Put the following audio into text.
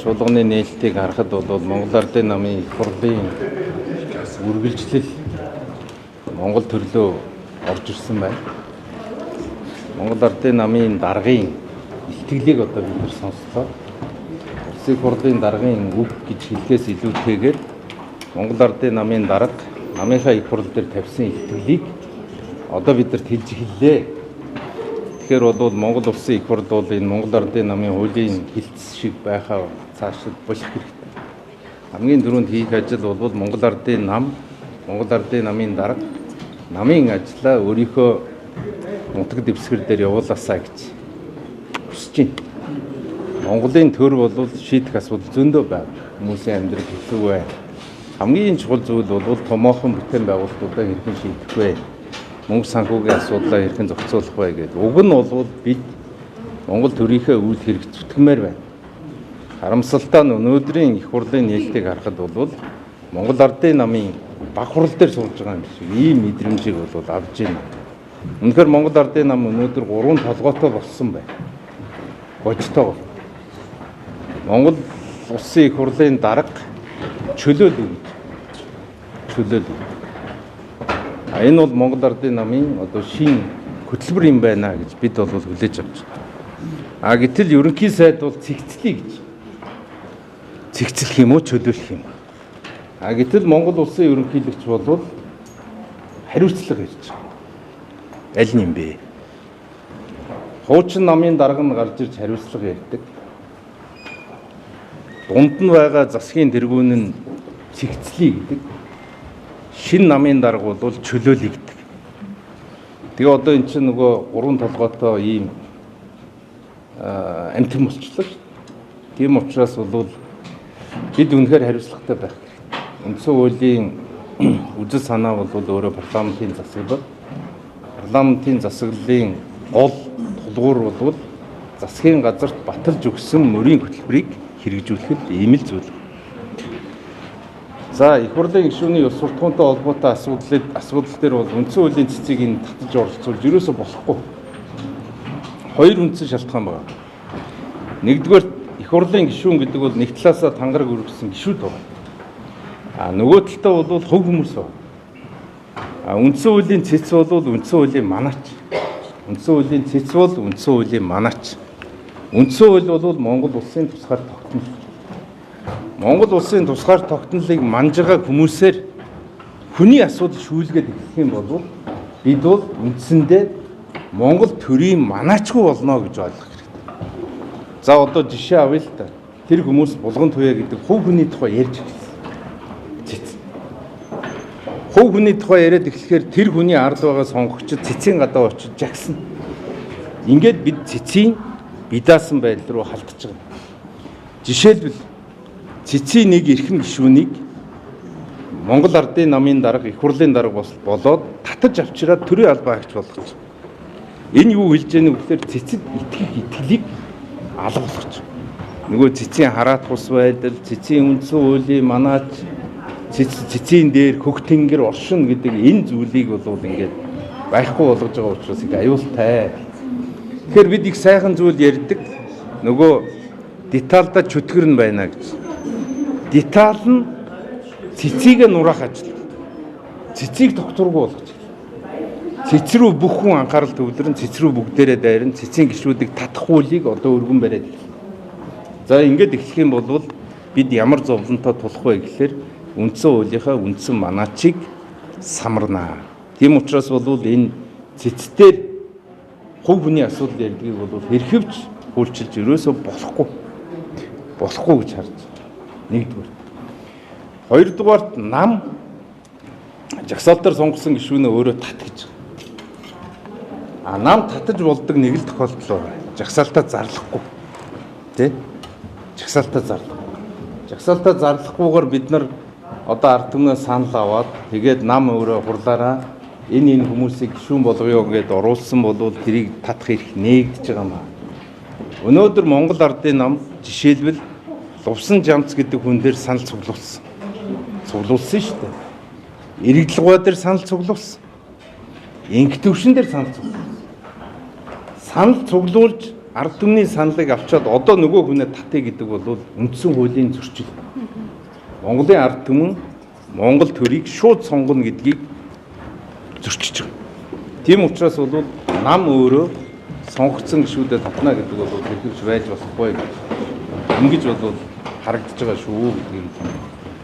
чуулганы нээлтийг харахад бол Монгол Ардын намын их хурлын үргэлжлэл Монгол төрлөө орж ирсэн байна. Монгол Ардын намын даргын илтгэлийг одоо бид нар сонслоо. Улсын их хурлын даргын үг гэж хэлэхээс илүүтэйгээр Монгол Ардын намын дарга намынхаа их хурл дээр тавьсан илтгэлийг одоо бид нарт хэлж эхэллээ. Тэгэхээр бол Монгол Улсын их хурл бол энэ Монгол Ардын намын хуулийн хилцс шиг байхаа цаашид болох хэрэгтэй. Хамгийн түрүүнд хийх ажил бол Монгол Ардын нам, Монгол Ардын намын дарга намын ажлаа өөрийнхөө нутаг дэвсгэр дээр явуулаасаа гэж хүсэж байна. Монголын төр бол шийдэх асуудал зөндөө байна. Хүмүүсийн амьдрал хэцүү байна. Хамгийн чухал зүйл бол томоохон бүтээн байгуулалтуудаа хэрхэн шийдэх вэ? Мөнгө санхүүгийн асуудлаа хэрхэн зохицуулах вэ гэдэг. Уг нь бол бид Монгол төрийнхөө үйл хэрэг зүтгэмээр байна. Харамсалтай нь өнөөдрийн их хурлын нээлтийг харахад бол Монгол Ардын намын баг хурал дээр сууж байгаа юм шиг ийм мэдрэмжийг бол авж байна. Үнэхээр Монгол Ардын нам өнөөдөр 3 толгойтой болсон байна. Гожтой. Монгол Улсын их хурлын дарга чөлөөлөв. Энэ бол Монгол Ардын намын одоо шин хөтөлбөр юм байна гэж бид бол хүлээж авч байна. Гэтэл ерөнхий сайд бол цэгцлэе гэж. Цэгцлэх юм уу, чөлөөлөх юм. Гэтэл Монгол Улсын ерөнхийлөгч бол хариуцлага ярьж байгаа. Аль нь юм бэ? Хуучин намын дарга нь гарч ирж хариуцлага ярьдаг. Дунд нь байгаа засгийн тэргүүн нь цэгцлэе гэдэг. Шин намын дарга бол чөлөөлөе гэдэг. Тэгээ одоо эн чинь нөгөө 3 толгойтой ийм амтэн болчихлоо шүү дээ. Тийм учраас бол бид үнэхээр хариуцлагатай байх хэрэгтэй. Үндсэн хуулийн үзэл санаа бол өөрөө парламентын засаг. Парламентын засаглалын гол тулгуур бол засгийн газарт баталж өгсөн мөрийн хөтөлбөрийг хэрэгжүүлэхэд ийм л зүйл. За их хурлын гишүүний ёс суртахуунтай холбоотой асуудал дээр бол үндсэн хуулийн цэцгийг энэ татаж оролцуулж ерөөсөө болохгүй. Хоёр үндсэн шалтгаан байна. Нэгдүгээр их хурлын гишүүн гэдэг бол нэг талаасаа тангараг өргөсөн гишүүд байна. Нөгөө талдаа бол хөв хүмүүс байна. Үндсэн хуулийн цэц бол үндсэн хуулийн манаач. Үндсэн хуулийн цэц бол үндсэн хуулийн манаач. Үндсэн хууль бол Монгол улсын тусгаар тогтнол. Монгол улсын тусгаар тогтнолыг манж байгаа хүмүүсээр хүний асуудал шүүлгээд эхлэх юм бол бид бол үндсэндээ Монгол төрийн манаачгүй болно гэж ойлгох хэрэгтэй. За одоо жишээ авъя л да. Тэр хүмүүс булган туяа гэдэг хувь хүний тухай ярьж эхэлсэн. Хувь хүний тухай яриад эхлэхээр тэр хүний ард байгаа сонгогчид цэцгийн гадаа очиж жагсна. Ингээд бид цэцгийн бидаасан байдал руу халтж байгаа. Жишээлбэл цэцгийн нэг эрхэм гишүүнийг Монгол Ардын намын дарга, их хурлын дарга болоод татаж авчираад төрийн албаа агч болгож. Энэ юу хэлж яах вэ гэхээр цэцэд итгэх итгэлийг алга болгож. Нөгөө цэцгийн хараат бус байдал, цэцгийн үндсэн хуулийн манаач, цэцгийн дээр хөх тэнгэр оршин гэдэг энэ зүйлийг бол ингээд байхгүй болгож байгаа учраас их аюултай. Тэгэхээр бид их сайхан зүйл ярьдаг. Нөгөө деталда чөтгөр нь байна гэж. Детал нь цэцгийг нураах ажил. Цэцгийг докторгүй болгож. Цэц рүү бүх хүн анхаарал төвлөрөн цэц рүү бүгдээрээ дайран цэцгийн гишүүдийг татах үйлийг одоо өргөн бариад. За ингээд эхлэх юм бол бид ямар зовлонтой тулах вэ гэхээр үндсэн хуулийнхаа үндсэн манаачийг самарнаа. Тийм учраас бол энэ цэцээр хувь хүний асуудал ярьдгийг бол хэрхэвч үйлчилж ерөөсөө болохгүй гэж харж. Нэгдүгээр. Хоёрдугаарт нам жагсаалтаар сонгосон гишүүнээ өөрөө татгаж. Нам татаж болдог нэг л тохиолдол байна. Жагсаалтаа зарлахгүй. Тэ? Жагсаалтаа зарлахгүй. Жагсаалтаа зарлахгүйгээр бид нар одоо ард түмнээ санал аваад тэгээд нам өөрөө хурлаараа энэ хүмүүсийг гишүүн болгоё гэдээ оруулсан бол тэрийг татах эрх нээгдэж байгаа юм аа. Өнөөдөр Монгол Ардын нам жишээлбэл Лувсан Жамц гэдэг хүн дээр санал цуглуулсан. Цуглуулсан шүү дээ. Иргэдэлгоо дээр санал цуглуулсан. Инх төвшин дээр санал цуглуулсан. Санал цуглуулж ард түмний саналыг авчаад одоо нөгөө хүнээ татъя гэдэг бол үндсэн хуулийн зөрчил. Монголын ард түмэн Монгол төрийг шууд сонгоно гэдгийг зөрчиж байгаа. Тийм учраас бол нам өөрөө сонгогдсон гишүүдэд татна гэдэг бол хэлбэрч байж болохгүй. Ингэж бол харагдаж байгаа шүү гэдгийг